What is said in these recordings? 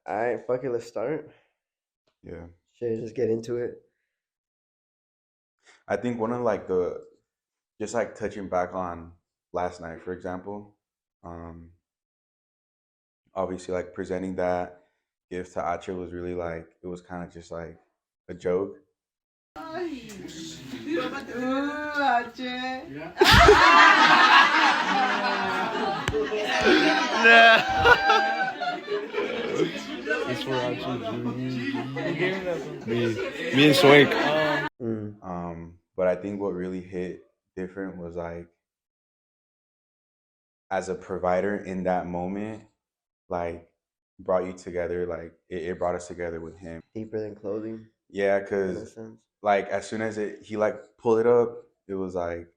All right, fuck it, let's start. Yeah. Shit, just get into it. I think one of like the just like touching back on last night, for example, um, obviously like presenting that gift to Acha was really like it was kind of just like a joke. It's for actually me and Swank. Mm. But I think what really hit different was like as a provider in that moment, like brought you together, like it brought us together with him. Deeper than clothing, Yeah, in a because sense. like as soon as he like pulled it up, it was like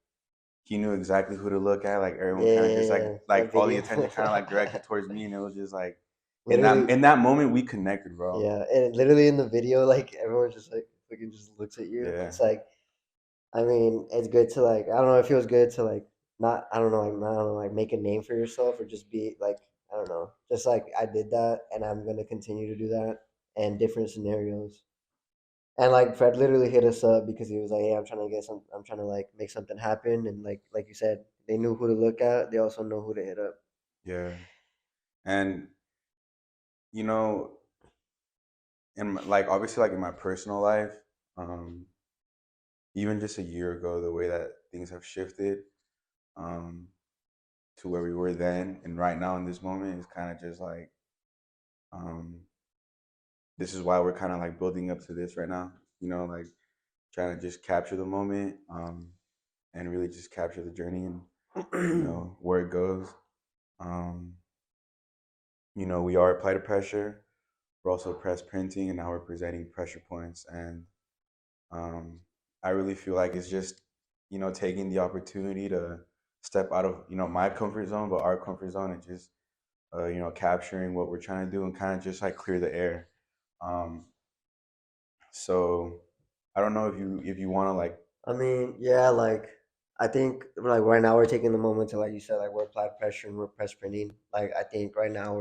he knew exactly who to look at. Like everyone kind of just like Yeah, like that all the video. attention kind of like directed towards me, and it was just like in that Literally, in that moment we connected, bro. yeah, and literally in the video, like everyone just like fucking just looks at you. Yeah, It's like, I mean, it's good to like, I don't know, it feels good to like not, I don't know, like not, I don't know, like make a name for yourself or just be like, I don't know, just like I did that and I'm gonna continue to do that and different scenarios. And like Fred literally hit us up because he was like, "Hey, I'm trying to get some. I'm trying to like make something happen." And like you said, they knew who to look at. They also know who to hit up. yeah, and you know, like obviously like in my personal life, um, even just a year ago, the way that things have shifted, um, to where we were then and right now in this moment is kind of just like um this is why we're kind of like building up to this right now, like trying to just capture the moment, and really just capture the journey and where it goes. um we are applied to pressure, we're also press printing, and now we're presenting pressure points. And um I really feel like it's just taking the opportunity to step out of my comfort zone, but our comfort zone, and just capturing what we're trying to do and kind of just like clear the air. Um, so I don't know if you want to like, I mean, yeah, like I think like right now we're taking the moment to like you said, like we're applied pressure and we're press printing. Like I think right now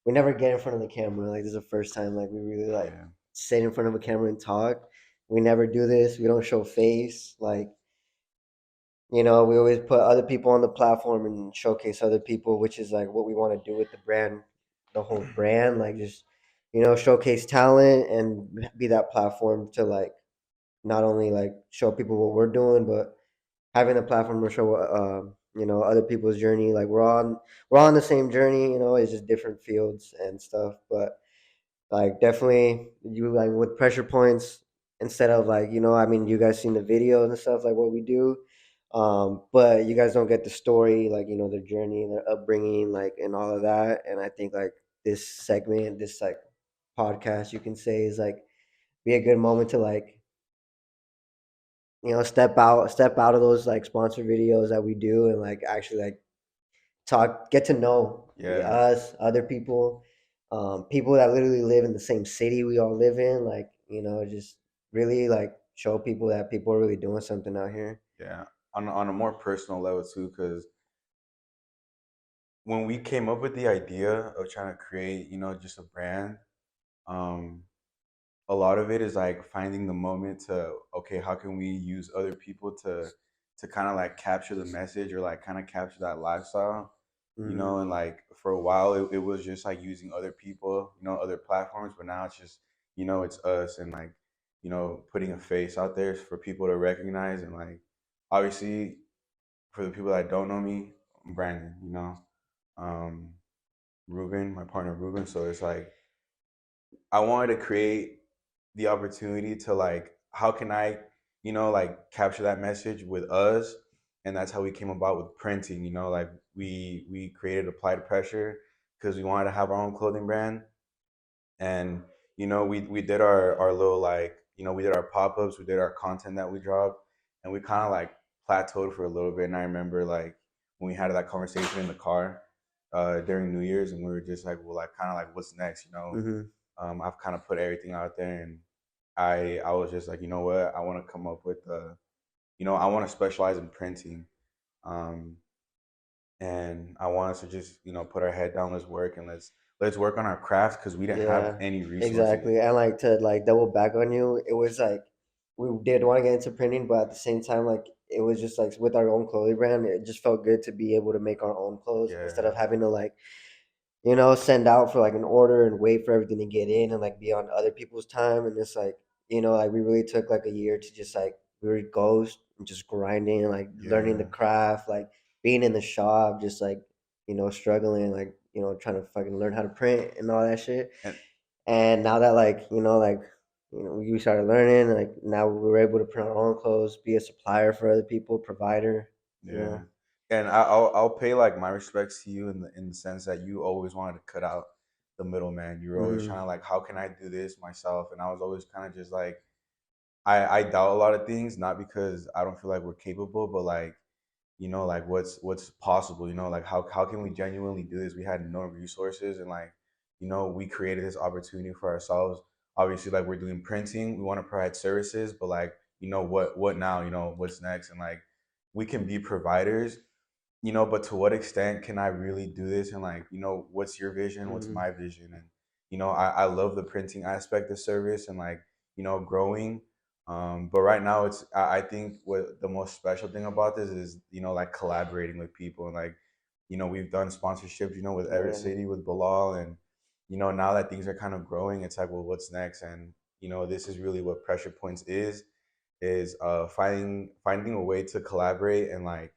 we never get in front of the camera. Like this is the first time like we really like yeah, sit in front of a camera and talk. We never do this. We don't show face. Like we always put other people on the platform and showcase other people, which is like what we want to do with the brand, the whole brand. Like just showcase talent and be that platform to like not only like show people what we're doing, but having a platform to show other people's journey. Like we're on the same journey. It's just different fields and stuff, but like definitely you like with pressure points instead of like I mean you guys seen the videos and stuff like what we do, but you guys don't get the story like their journey, their upbringing, like and all of that. And I think like this segment, this like podcast, you can say is like be a good moment to like step out of those like sponsored videos that we do and like actually like talk, get to know yeah, us, other people, people that literally live in the same city we all live in. Like just really like show people that people are really doing something out here. yeah. On a more personal level too, because when we came up with the idea of trying to create, just a brand, um, a lot of it is like finding the moment to, okay, how can we use other people to kind of like capture the message, or like kind of capture that lifestyle, Mm, and like for a while it was just like using other people, other platforms, but now it's just it's us, and like putting a face out there for people to recognize. And like obviously for the people that don't know me, I'm Brandon, um Ruben, my partner Ruben. So it's like I wanted to create the opportunity to like, how can I, like capture that message with us. And that's how we came about with printing. Like we created Applied Pressure because we wanted to have our own clothing brand. And we did our little, like, we did our pop-ups, we did our content that we dropped, and we kind of like plateaued for a little bit. And I remember like when we had that conversation in the car during New Year's, and we were just like, well, like kind of like what's next, mm-hmm. I've kind of put everything out there, and I was just like, you know what, I want to come up with I want to specialize in printing, um, and I want us to just put our head down, let's work, and let's work on our craft because we didn't have Yeah, any resources. exactly. And like to like double back on you, it was like we did want to get into printing, but at the same time, like it was just like with our own clothing brand, it just felt good to be able to make our own clothes instead Yeah, of having to like, send out for like an order and wait for everything to get in and like be on other people's time. And it's like, like we really took like a year to just like we were ghost and just grinding, like learning the yeah. craft, like being in the shop, just like, struggling, like, trying to fucking learn how to print and all that shit. And And now that we started learning, like now we were able to print our own clothes, be a supplier for other people, provider, you yeah, know. and I'll pay like my respects to you in the sense that you always wanted to cut out the middleman. You were always Hmm. trying to like, how can I do this myself? And I was always kind of just like, I doubt a lot of things, not because I don't feel like we're capable, but like, like what's possible, like how can we genuinely do this? We had no resources, and like, we created this opportunity for ourselves. Obviously, like we're doing printing, we want to provide services, but like, what now? What's next? And like, we can be providers, but to what extent can I really do this? And like, what's your vision? What's Hmm. my vision? And, I love the printing aspect of service and like, growing. But right now I think what the most special thing about this is, like collaborating with people and like, we've done sponsorships, with Everett Yeah. City, with Bilal. And, now that things are kind of growing, it's like, well, what's next? And, this is really what Pressure Points is finding a way to collaborate and like,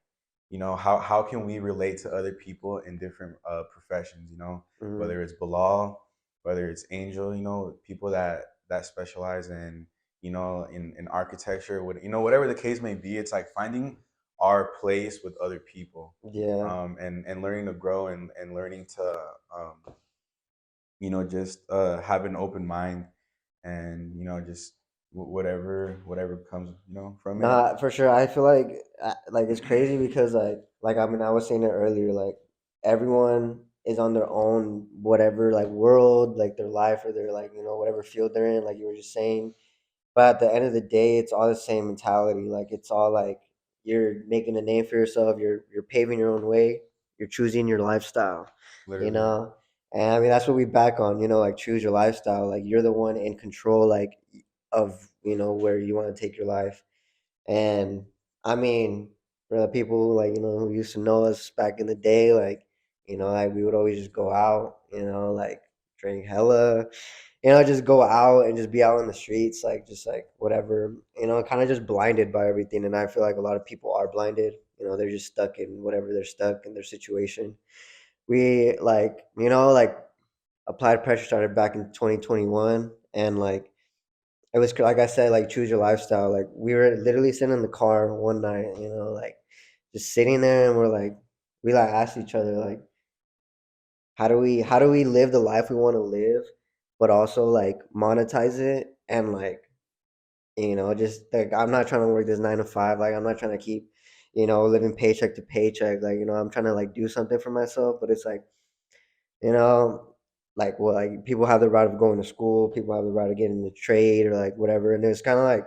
how can we relate to other people in different professions, Hmm. whether it's Bilal, whether it's Angel, people that specialize in, in architecture, whatever the case may be. It's like finding our place with other people, Yeah. and learning to grow and learning to just have an open mind, and just whatever comes, from it. Nah, for sure. I feel like it's crazy because like I mean I was saying it earlier, like everyone is on their own whatever like world, like their life or their like, whatever field they're in, like you were just saying. But at the end of the day, it's all the same mentality. Like it's all like you're making a name for yourself, you're paving your own way, you're choosing your lifestyle, you Literally. know? And I mean that's what we back on, like choose your lifestyle. Like you're the one in control like of, where you want to take your life. And I mean, for the people like, who used to know us back in the day, like, like we would always just go out, like drink hella, just go out and just be out in the streets, like just like whatever, kind of just blinded by everything. And I feel like a lot of people are blinded, they're just stuck in whatever they're stuck in their situation. We like, like applied pressure started back in 2021 and like it was like I said, like choose your lifestyle. Like we were literally sitting in the car one night, like just sitting there, and we like asked each other like, how do we live the life we want to live, but also like monetize it and like just like I'm not trying to work this 9 to 5. Like I'm not trying to keep living paycheck to paycheck. Like I'm trying to like do something for myself, but it's like you know like well like people have the right of going to school, people have the right of getting the trade or like whatever, and it's kind of like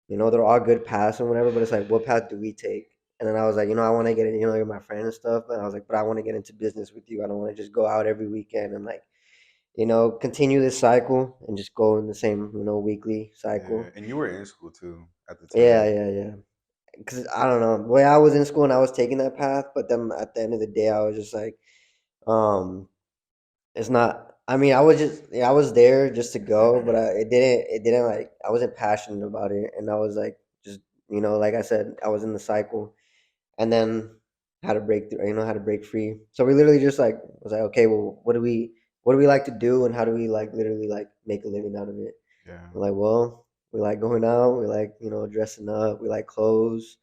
they're all good paths and whatever, but it's like, what path do we take? And then I was like, I want to get in, like my friend and stuff. But I was like, but I want to get into business with you. I don't want to just go out every weekend and like, continue this cycle and just go in the same, weekly Yeah, cycle. and you were in school too at the Yeah, time. yeah, yeah. Because I don't know, the way I was in school and I was taking that path, but then at the end of the day, I was just like, um, it's not. I mean, I was just, yeah, I was there just to go, but it didn't like, I wasn't passionate about it, and I was like, just, like I said, I was in the cycle, and then had to break through, had to break free. So we literally just like was like, okay, well, what do we like to do, and how do we like literally like make a living out of it? Yeah, We're like, well, we like going out, we like, dressing up, we like clothes,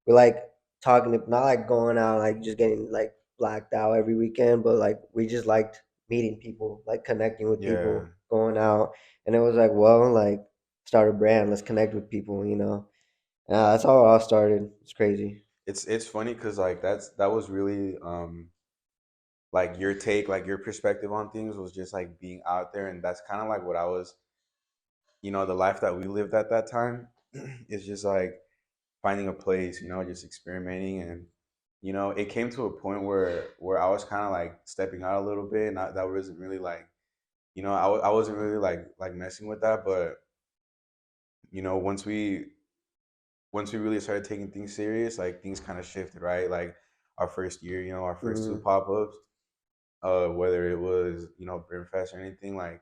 we like talking to, not like going out, like just getting like blacked out every weekend, but like we just liked meeting people, like connecting with yeah. people, going out. And it was like, well, like start a brand, let's connect with people. That's how it all started. It's crazy. It's funny because like that was really like your take, like your perspective on things was just like being out there, and that's kind of like what I was, the life that we lived at that time is just like finding a place, just experimenting. And it came to a point where I was kind of like stepping out a little bit, and that wasn't really like, I wasn't really like messing with that. But you know, once we really started taking things serious, like things kind of shifted, right? Like our first year, our first two Hmm. pop-ups, whether it was Brimfest or anything, like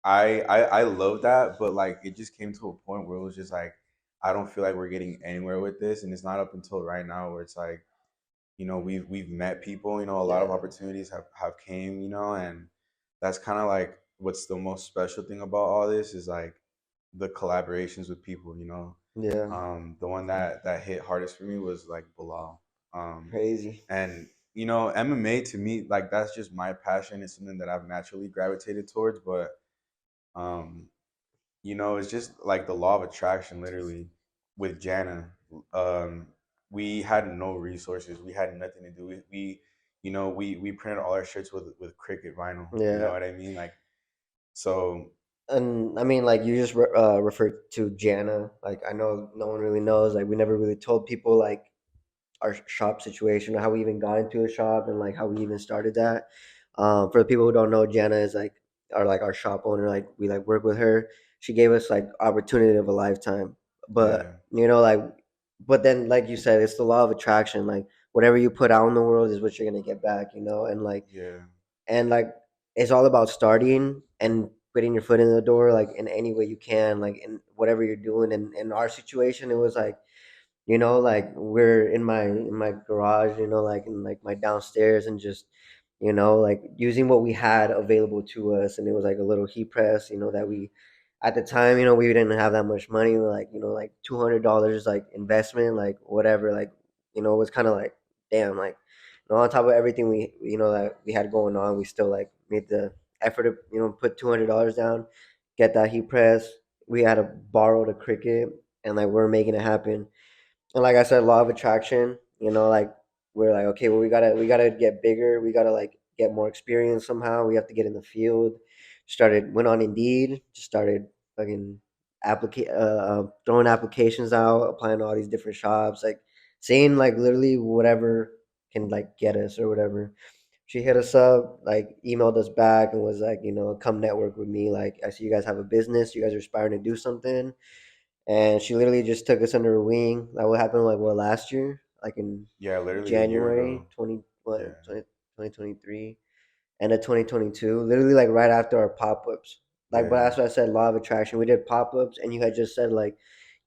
I love that, but like it just came to a point where it was just like I don't feel like we're getting anywhere with this, and it's not up until right now where it's like we've met people, a lot of Yeah. opportunities have came, and that's kind of like what's the most special thing about all this is like the collaborations with people, Yeah. the one that hit hardest for me was like Bilal. Crazy. And MMA to me, like that's just my passion. It's something that I've naturally gravitated towards, but um, it's just like the law of attraction, literally. With Jana, um, we had no resources. We had nothing to do. We printed all our shirts with Cricut vinyl. You know Yeah. what I mean? Like so. And I mean, like you just referred to Jana. Like I know no one really knows. Like we never really told people like our shop situation or how we even got into a shop and like how we even started that. For the people who don't know, Jana is like our shop owner. Like we like work with her. She gave us like opportunity of a lifetime. But Yeah, like, but then like you said, it's the law of attraction. Like whatever you put out in the world is what you're gonna get back. And yeah, like it's all about starting and putting your foot in the door like in any way you can, like in whatever you're doing. And in our situation, it was like like we're in my garage, like in like my downstairs, and just like using what we had available to us. And it was like a little heat press, that we at the time, we didn't have that much money. We were like, like $200 like investment, like whatever, like it was kind of like damn, like on top of everything we that we had going on, we still like made the effort to put $200 down, get that heat press. We had to borrow the Cricut, and like we're making it happen. And like I said, law of attraction, like we're like, okay, well, we gotta get bigger. We gotta like get more experience somehow. We have to get in the field. Went on Indeed, just started fucking throwing applications out, applying to all these different shops, like saying like literally whatever can like get us or whatever. She hit us up, like emailed us back and was like, come network with me. Like I see you guys have a business, you guys are aspiring to do something. And she literally just took us under her wing. That what happened like what last year, like in yeah. Literally a year January ago. 20 Yeah, what 2023, end of 2022, literally like right after our pop-ups. Like, but yeah, that's what I said, law of attraction. We did pop-ups, and you had just said like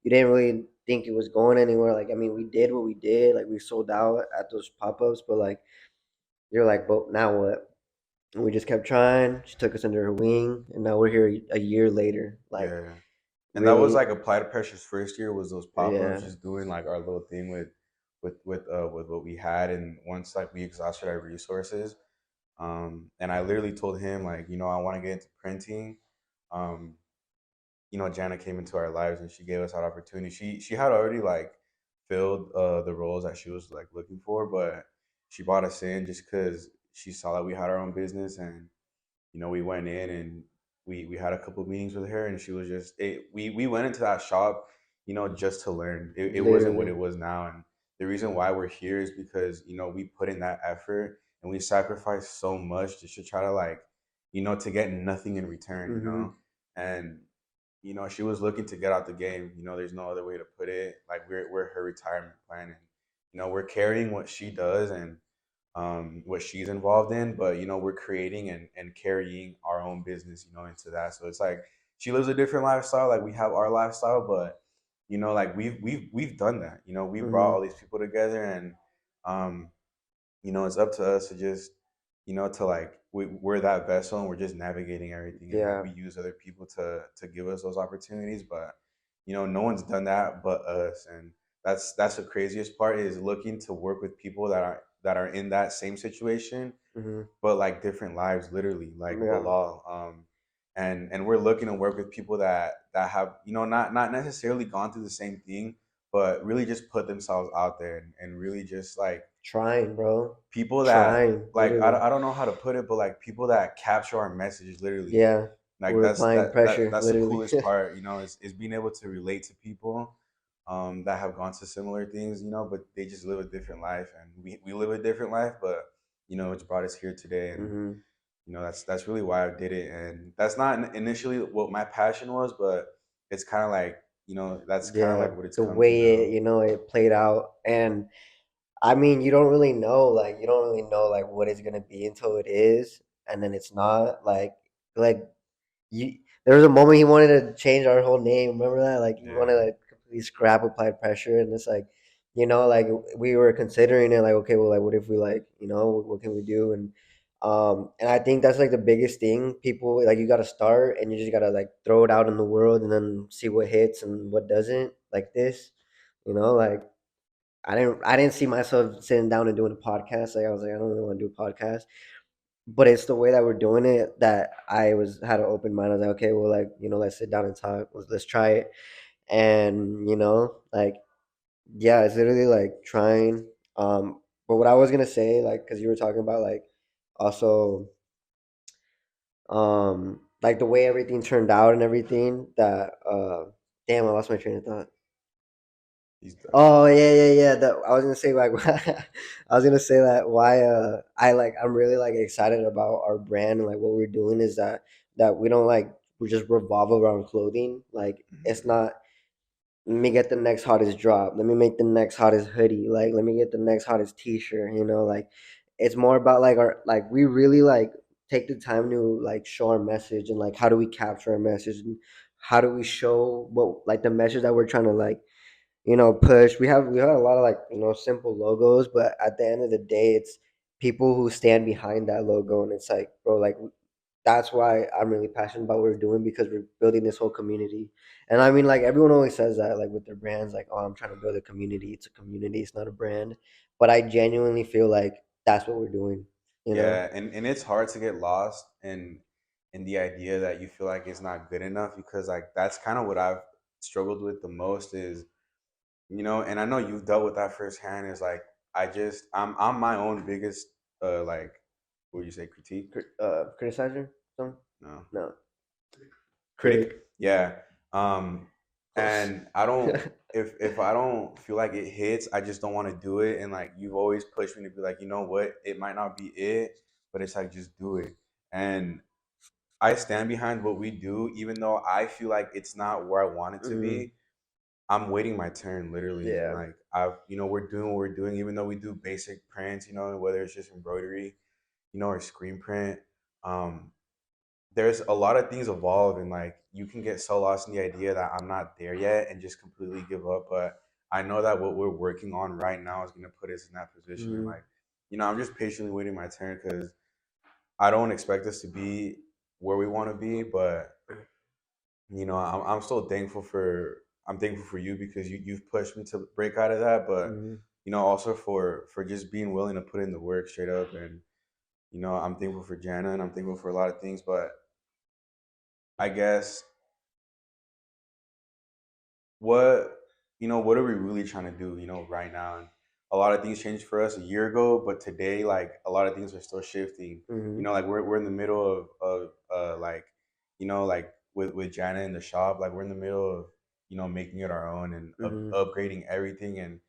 you didn't really think it was going anywhere. Like I mean, we did what we did, like we sold out at those pop-ups, but like you're like, but now what? And we just kept trying. She took us under her wing, and now we're here a year later, like yeah. And that was really. like Applied Pressure's first year was those pop-ups, Yeah. just doing like our little thing with what we had. And once like we exhausted our resources, and I literally told him like, I want to get into printing. Um, Jana came into our lives and she gave us that opportunity. She had already like filled the roles that she was like looking for, but she brought us in just because she saw that we had our own business. And we went in and we had a couple of meetings with her, and she was just we went into that shop, just to learn. It wasn't what Literally. it was now. And the reason why we're here is because we put in that effort and we sacrificed so much just to try to like to get nothing in return. Hmm. And she was looking to get out the game. There's no other way to put it. Like we're her retirement plan. And we're carrying what she does and what she's involved in, but we're creating and carrying our own business, into that. So it's like she lives a different lifestyle, like we have our lifestyle, but like we've done that. We brought all Hmm. these people together, and um, it's up to us to just, to like we're that vessel and we're just navigating everything, and Yeah. we use other people to give us those opportunities, but no one's done that but us. And that's the craziest part, is looking to work with people that are in that same situation, Hmm. but like different lives, literally, like Yeah. Bilal. And we're looking to work with people that have not necessarily gone through the same thing, but really just put themselves out there, and really just like Trying, bro. people that Trying, like literally. I don't know how to put it, but like people that capture our messages, literally. Yeah. Like We're that's applying that that pressure, that's the literally. coolest part, is being able to relate to people, that have gone to similar things, but they just live a different life, and we live a different life, but it's brought us here today, and Hmm. that's really why I did it, and that's not initially what my passion was, but it's kind of like that's kind of Yeah, like what it's the come to way now. it played out, and I mean, you don't really know, like you don't really know like what it's gonna be until it is, and then it's not like you. There was a moment he wanted to change our whole name. Remember that? Like he wanted Yeah, to completely scrap applied pressure, and it's like, like we were considering it. Like, okay, well, like what if we like, what can we do? And I think that's like the biggest thing. People like you got to start, and you just got to like throw it out in the world, and then see what hits and what doesn't. Like this, like I didn't see myself sitting down and doing a podcast. Like I was like, I don't really want to do a podcast. But it's the way that we're doing it that I was had an open mind. I was like, okay, well, like, let's sit down and talk. Let's try it. And, like, yeah, it's literally like trying. But what I was gonna say, like, because you were talking about like also like the way everything turned out and everything that damn, I lost my train of thought. he's done. Oh yeah, yeah, yeah. That I was gonna say like I was gonna say that why I'm really like excited about our brand and like what we're doing is that we don't like we just revolve around clothing. Like it's Mhm. not let me get the next hottest drop. Let me make the next hottest hoodie. Like let me get the next hottest t-shirt, like it's more about like our like we really like take the time to like show our message and like how do we capture our message and how do we show what like the message that we're trying to like push. We have a lot of like simple logos, but at the end of the day, it's people who stand behind that logo, and it's like, bro, like that's why I'm really passionate about what we're doing because we're building this whole community. And I mean, like everyone always says that, like with their brands, like, oh, I'm trying to build a community. It's a community. It's not a brand. But I genuinely feel like that's what we're doing. You know? Yeah, and it's hard to get lost in the idea that you feel like it's not good enough, because like that's kind of what I've struggled with the most is, and I know you've dealt with that firsthand, is like I'm my own biggest like, what would you say, critique? Criticizer? Some? No. No. Critic? Critic. Yeah. Um Close. and I don't, if I don't feel like it hits, I just don't want to do it, and like you've always pushed me to be like, you know what, it might not be it, but it's like just do it. And I stand behind what we do, even though I feel like it's not where I want it to Hmm. be. I'm waiting my turn, literally, and Yeah. like we're doing what we're doing, even though we do basic prints, whether it's just embroidery, or screen print. Um, there's a lot of things evolve, and like you can get so lost in the idea that I'm not there yet and just completely give up. But I know that what we're working on right now is going to put us in that position, and Hmm. like, I'm just patiently waiting my turn, because I don't expect us to be where we want to be, but I'm still thankful for I'm thankful for you, because you've pushed me to break out of that, but Hmm. also for just being willing to put in the work straight up. And I'm thankful for Jana, and I'm thankful for a lot of things, but I guess what what are we really trying to do, right now? And a lot of things changed for us a year ago, but today, like, a lot of things are still shifting. Hmm. Like we're in the middle of like, like with Jana in the shop, like we're in the middle of making it our own, and Hmm. upgrading everything. And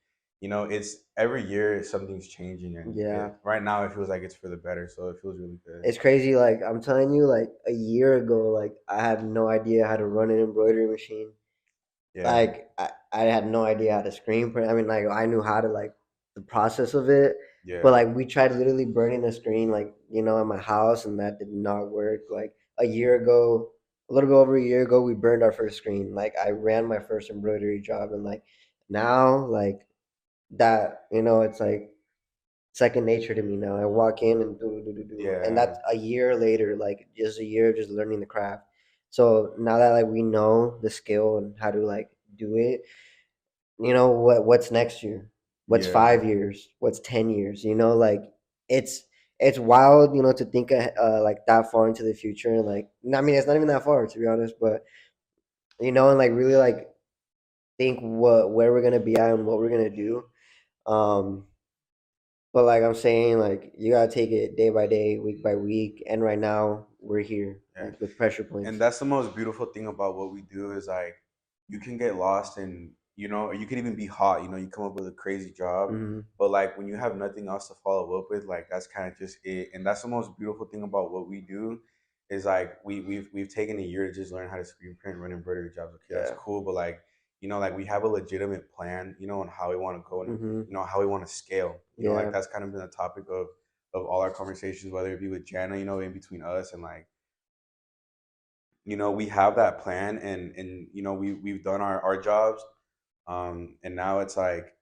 it's every year something's changing, and Yeah. right now it feels like it's for the better, so it feels really good. It's crazy. Like I'm telling you, like a year ago, like I had no idea how to run an embroidery machine. Yeah, Like I had no idea how to screen print. I mean, like I knew how to like the process of it, but yeah, like we tried literally burning a screen, like in my house, and that did not work. Like a year ago, a little bit over a year ago, we burned our first screen. Like I ran my first embroidery job, and like now, like that, it's like second nature to me now. I walk in and do, and yeah, that's a year later, like just a year of just learning the craft. So now that like we know the skill and how to like do it, what's next year? What's yeah, 5 years? What's 10 years? Like it's it's wild, to think like that far into the future and like I mean it's not even that far to be honest, but and like really like think where we're gonna be at and what we're gonna do. Um, but like I'm saying, like you gotta take it day by day, week by week, and right now we're here yeah. like with pressure And points. that's the most beautiful thing about what we do, is like you can get lost in you know, or you could even be hot, you know, you come up with a crazy job. Mhm. But like when you have nothing else to follow up with, like that's kind of just it. And that's the most beautiful thing about what we do is like we've taken a year to just learn how to screen print, run embroidery jobs. Okay, that's Yeah. cool, but like, you know, like we have a legitimate plan, you know, on how we want to go and Mhm. you know how we want to scale. You know, like Yeah. that's kind of been the topic of all our conversations, whether it be with Jana, you know, in between us and like, you know, we have that plan and you know, we've done our jobs. And now it's like,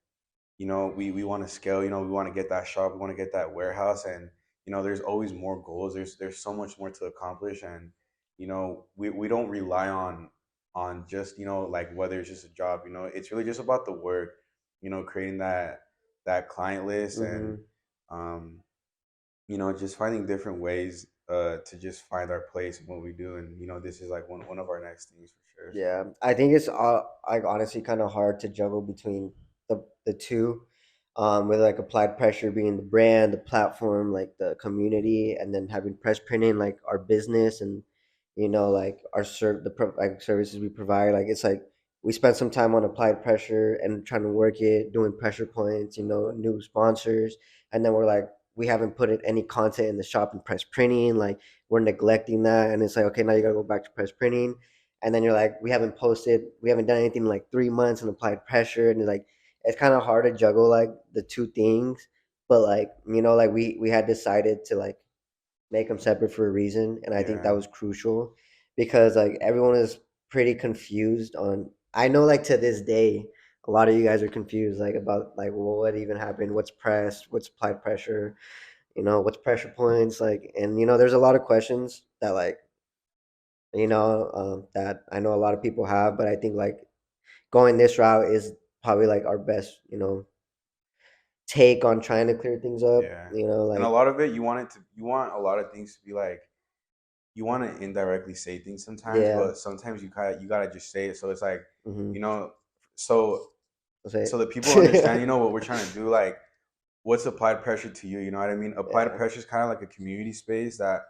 you know, we want to scale, you know, we want to get that shop, we want to get that warehouse, and you know, there's always more goals, there's so much more to accomplish. And you know, we don't rely on just, you know, like whether it's just a job, you know, it's really just about the work, you know, creating that client list and Mhm. um you know, just finding different ways to just find our place in what we do. And you know, this is like one of our next things for sure. So Yeah, I think it's like honestly kind of hard to juggle between the two, with like applied pressure being the brand, the platform, like the community, and then having press printing like our business and like our like services we provide. Like it's like we spent some time on applied pressure and trying to work it, doing pressure points, new sponsors, and then we're like we haven't put in any content in the shop and press printing. Like we're neglecting that, and it's like okay, now you gotta go back to press printing, and then you're like, we haven't done anything in like 3 months and applied pressure, and it's kind of hard to juggle like the two things, but like like we had decided to like make them separate for a reason, and I think that yeah, was crucial because like everyone is pretty confused on. I know like to this day, a lot of you guys are confused like about like well, what even happened, what's pressed, what's applied pressure, what's pressure points, like, and there's a lot of questions that like that I know a lot of people have, but I think like going this route is probably like our best, take on trying to clear things up, yeah. And a like lot of it, you want a lot of things to be like, you want to indirectly say things sometimes, yeah, but sometimes you gotta just say it. So it's like, mm-hmm. you know, so I'll say so that people understand, you it. know, what we're trying to do. Like, what's applied pressure to you? You know what I mean? Applied Yeah, pressure is kind of like a community space that,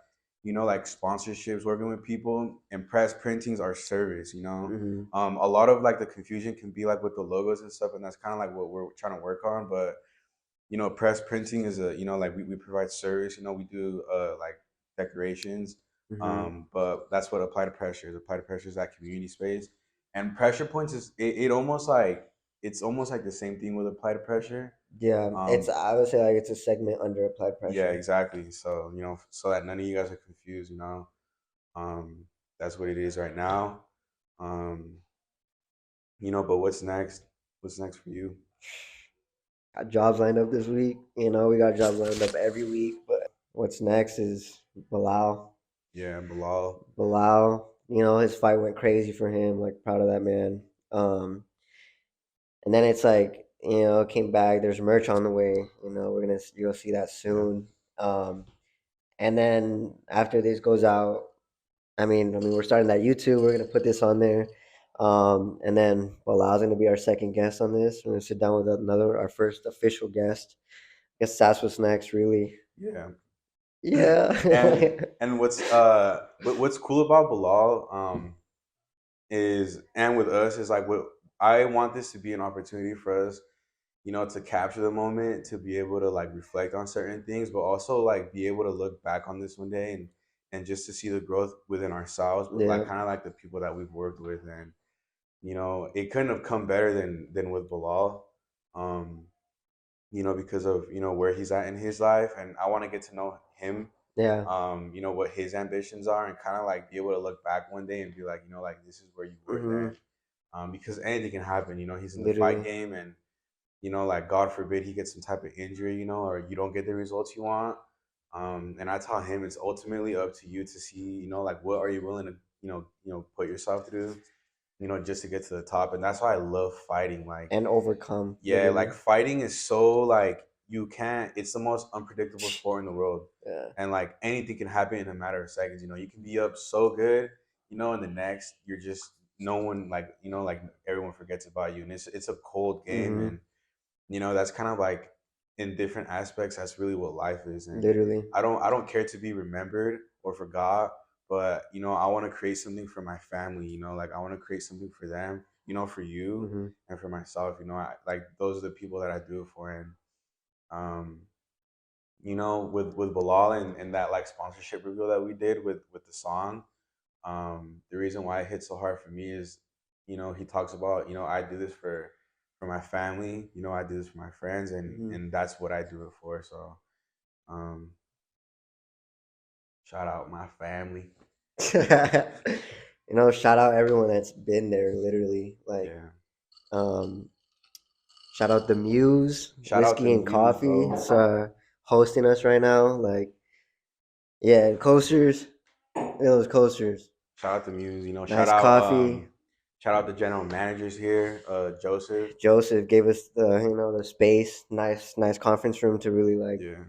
you know, like sponsorships, working with people, and press printings are service. You know, mm-hmm. a lot of like the confusion can be like with the logos and stuff, and that's kind of like what we're trying to work on. But you know, press printing is a, you know, like we provide service. You know, we do like decorations. Mm-hmm. But that's what applied pressure is. Applied pressure is that community space, and pressure points is it almost like it's almost like the same thing with applied pressure. Yeah, it's um I would say like it's a segment under applied yeah, pressure. exactly. So you know, so that none of you guys are confused, you know, that's what it is right now. um you know, but what's next for you? Got jobs lined up this week. We got jobs lined up every week, but what's next is Bilal. Yeah, Bilal. Bilal, his fight went crazy for him. Like proud of that man. And then it's like, came back. There's merch on the way. You'll see that Yeah, soon. Um, and then after this goes out, I mean, we're starting that YouTube. We're gonna put this on there. And then Bilal's gonna be our second guest on this. We're gonna sit down with our first official guest. I guess that's what's next, really. yeah. and Yeah. what's cool about Bilal is, and with us, is like, what I want this to be an opportunity for us, you know, to capture the moment, to be able to like reflect on certain things, but also like be able to look back on this one day and just to see the growth within ourselves, but like Yeah. kind of like the people that we've worked with. And you know, it couldn't have come better than with Bilal. um you know, because of, you know, where he's at in his life, and I want to get to know him, Yeah. you know, what his ambitions are, and kind of like be able to look back one day and be like, you know, like this is where you were Hmm. then. Because anything can happen, you know, he's in the fight Literally. game, and you know, like God forbid he gets some type of injury, you know, or you don't get the results you want. And I tell him it's ultimately up to you to see, you know, like what are you willing to, put yourself through, you know, just to get to the top. And that's why I love fighting. Like, And overcome, yeah, like literally. fighting is so like you can't. It's the most unpredictable sport in the world, Yeah. and like anything can happen in a matter of seconds. You know, you can be up so good, you know, and the next you're just no one, like, you know, like everyone forgets about you, and it's a cold game. Hmm. And you know, that's kind of like in different aspects. That's really what life is. And Literally. I don't care to be remembered or forgot, but you know, I want to create something for my family. You know, like I want to create something for them. for you Mm-hmm. and for myself, like those are the people that I do it for. And um, with Bilal and that like sponsorship reveal that we did with the song, the reason why it hit so hard for me is, he talks about, I do this for my family, I do this for my friends, Mm-hmm. and that's what I do it for. So, um, shout out my family. Shout out everyone that's been there, literally. Like, Yeah. um, shout out the Muse, Shout out the Whiskey and Muse, Coffee. bro. It's hosting us right now. Like, yeah, coasters. Those coasters. Shout out the Muse. Nice coffee. Shout out the general managers here, Joseph. Joseph gave us the space. Nice conference room to really like Yeah.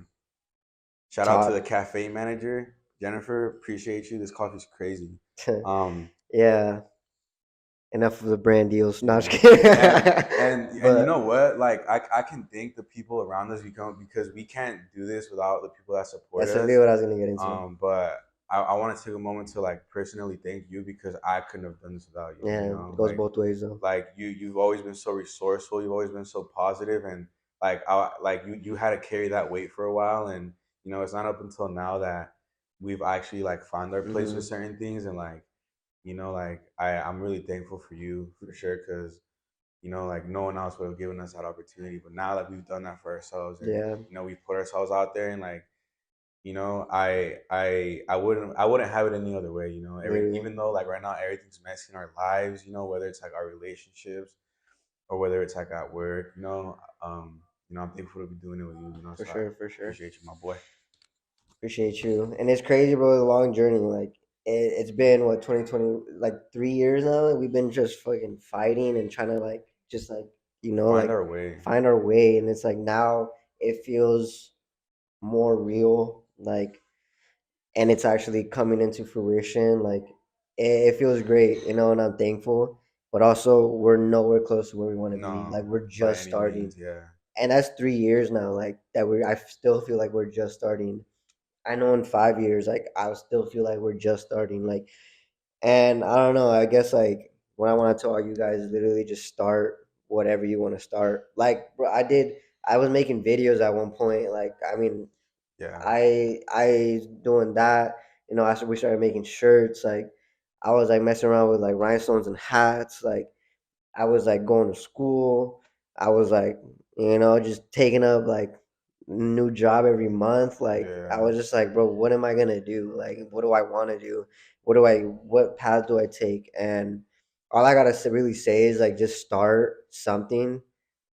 Shout out to the talk. cafe manager, Jennifer. Appreciate you. This coffee's crazy. Um, Yeah. Enough of the brand deals. Not yeah. just kidding. And you But know what? Like I can thank the people around us because we can't do this without the people that support that's really us. what I was gonna get into. But I want to take a moment to like personally thank you because I couldn't have done this without you. Yeah, it goes both ways though. Like you've always been so resourceful. You've always been so positive, and you had to carry that weight for a while. And it's not up until now that we've actually like found our place with Hmm. certain things. And like like I'm really thankful for you for sure because like no one else would have given us that opportunity. But now that we've done that for ourselves, and Yeah, we've put ourselves out there, and like I wouldn't have it any other way. literally, Even though like right now everything's messy in our lives. Whether it's like our relationships or whether it's like at work. I'm thankful to be doing it with you. for So I sure, for sure. appreciate you, my boy. Appreciate you. And it's crazy, bro. The long journey. Like it's been what 2020, like 3 years now. And we've been just fucking fighting and trying to like just like Find like our way. find our way. And it's like now it feels more real. Like and it's actually coming into fruition. Like it feels great, and I'm thankful. But also, we're nowhere close to where we want to be. Like No, we're by just any starting, means, yeah, and that's 3 years now. Like that, we I still feel like we're just starting. I know in 5 years, like I'll still feel like we're just starting. Like, and I don't know. I guess like what I want to tell you guys is literally just start whatever you want to start. Like, bro, I did. I was making videos at one point. Like, I mean, yeah, I doing that. After we started making shirts, like I was like messing around with like rhinestones and hats. Like I was like going to school. I was like, just taking up like new job every month. Like I yeah, was just like, bro, what am I gonna do? Like, what do I want to do? What path do I take? And all I gotta really say is like, just start something,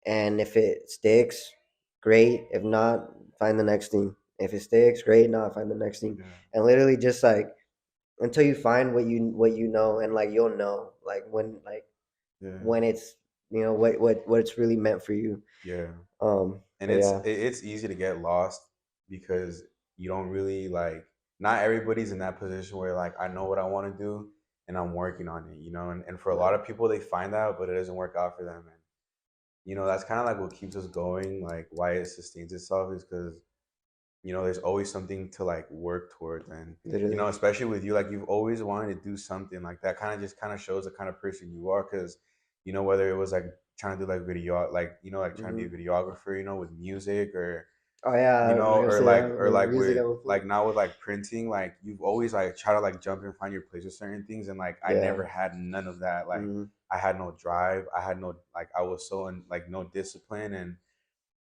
and if it sticks, great. If not, find the next thing. If it sticks, great. Not find the next thing, yeah, and literally just like until you find what you know, and like you'll know yeah, when it's what it's really meant for you. yeah. And But yeah, it's easy to get lost because you don't really like. Not everybody's in that position where like I know what I want to do and I'm working on it. And for a lot right. of people they find out, but it doesn't work out for them. And that's kind of like what keeps us going, like why it sustains itself is because there's always something to like work towards. And Literally. especially with you, like you've always wanted to do something like that. Kind of shows the kind of person you are because whether it was like trying to do like video, like like trying to Hmm. be a videographer, with music, or Oh yeah, I was gonna say that or with like music with at one point. like now with like printing, like you've always like try to like jump and find your place with certain things. And like I Yeah. never had none of that. Like Hmm. I had no drive, I had no, like I was so like no discipline. And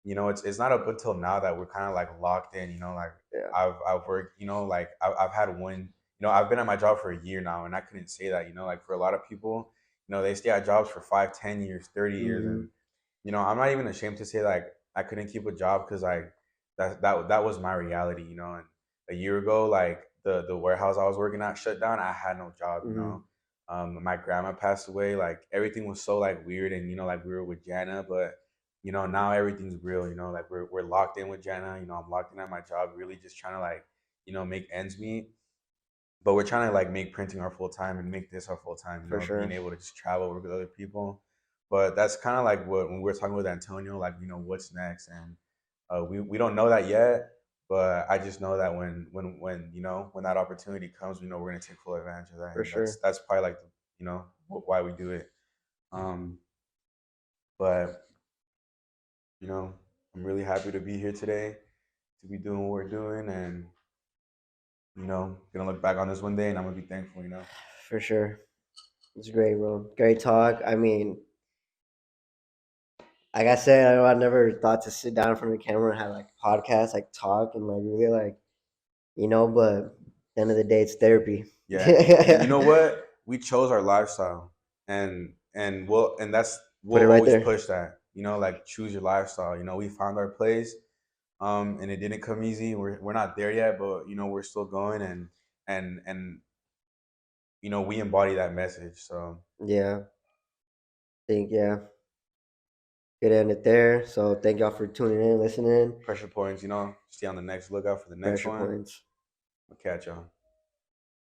it's not up until now that we're kind of like locked in. Like Yeah. I've worked. Like I've had one. I've been at my job for a year now, and I couldn't say that. Like for a lot of people, they stay at jobs for 5, 10 years, 30 years. Hmm. And I'm not even ashamed to say like I couldn't keep a job because like that was my reality. And a year ago, like the warehouse I was working at shut down. I had no job. Hmm. My grandma passed away. Like everything was so like weird, and like we were with Jana, but now everything's real. Like we're locked in with Jana. I'm locked in at my job, really just trying to like make ends meet. But we're trying to like make printing our full time and make this our full time. For Being sure. able to just travel work with other people. But that's kind of like what when we're talking with Antonio, like what's next. And we don't know that yet. But I just know that when that opportunity comes, we're gonna take full advantage of that. For And sure. that's probably like why we do it. But you know, I'm really happy to be here today, to be doing what we're doing, and gonna look back on this one day, and I'm gonna be thankful. For sure. It's great, bro. Great talk. I mean, like I said, I never thought to sit down in front of the camera and have like podcasts, like talk and like really like, but at the end of the day, it's therapy. Yeah, and you know what? We chose our lifestyle, and that's Put we'll it right always there. push that. Like choose your lifestyle. We found our place, and it didn't come easy. We're not there yet, but we're still going, and we embody that message. So Yeah. Yeah. Good end it there. So thank y'all for tuning in, listening. pressure points. Stay on the next lookout for the next Pressure one. points. We'll catch y'all.